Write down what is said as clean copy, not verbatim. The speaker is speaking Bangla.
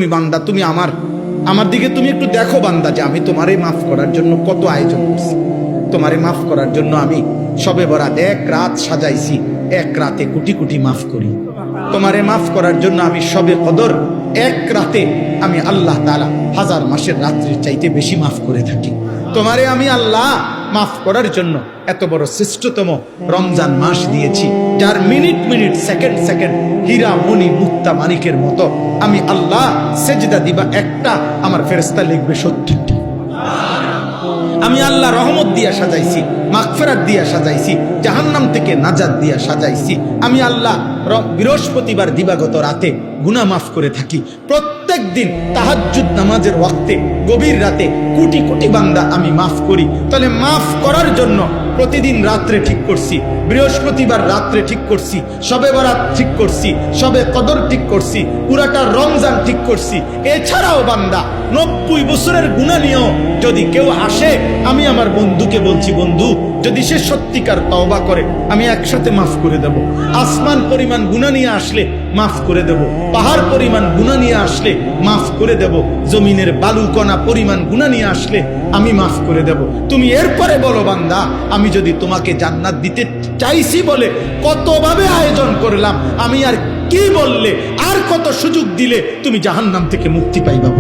তুমি বান্দা, তুমি আমার দিকে তুমি একটু দেখো বান্দা, যে আমি তোমারে মাফ করার জন্য কত আয়োজন করছি। তোমারে মাফ করার জন্য আমি সবে বরাত এক রাত সাজাইছি, এক রাতে কোটি কোটি মাফ করি। তোমারে মাফ করার জন্য আমি সবে কদর এক রাতে আমি আল্লাহ তাআলা হাজার মাসের রাত্রির চাইতে বেশি মাফ করে থাকি। তোমারে আমি আল্লাহ মাফ করার জন্য এত বড় শ্রেষ্ঠতম রমজান মাস দিয়েছি, যার মিনিট মিনিট সেকেন্ড সেকেন্ড হীরা মণি মুক্তা মানিকের মতো আমি আল্লাহ সেজদা দিবা একটা, আমার ফেরেশতা লিখবে 70টি। আমি আল্লাহ রহমত দিয়া সাজাইছি, মাগফিরাত দিয়া সাজাইছি, জাহান্নাম থেকে নাজাত দিয়া সাজাইছি। আমি আল্লাহ বৃহস্পতিবার দিবাগত রাতে গুনাহ মাফ করে থাকি। প্রত্যেক দিন তাহাজ্জুদ নামাজের ওয়াক্তে গভীর রাতে কোটি কোটি বান্দা আমি মাফ করি। তাহলে মাফ করার জন্য প্রতিদিন রাত্রে ঠিক করছি, বৃহস্পতিবার রাত্রে ঠিক করছি, সবে বরাত ঠিক করছি, সবে কদর ঠিক করছি, পুরাটা রমজান ঠিক করছি। এছাড়াও বান্দা 90 বছরের গুনাহ নিয়েও যদি কেউ আসে, আমি আমার বন্ধুকে বলছি, বন্ধু যদি সে সত্যিকার তওবা করে আমি একসাথে মাফ করে দেব। আসমান পরিমাণ গুনাহ নিয়ে আসলে মাফ করে দেব, পাহাড় পরিমাণ গুনাহ নিয়ে আসলে মাফ করে দেব, জমিনের বালুকণা পরিমাণ গুনাহ নিয়ে আসলে আমি মাফ করে দেব। তুমি এরপরে বলো বান্দা, আমি যদি তোমাকে জান্নাত দিতে চাইছি বলে কতভাবে আয়োজন করলাম, আমি আর কি বললে, আর কত সুযোগ দিলে তুমি জাহান্নাম থেকে মুক্তি পাইবা।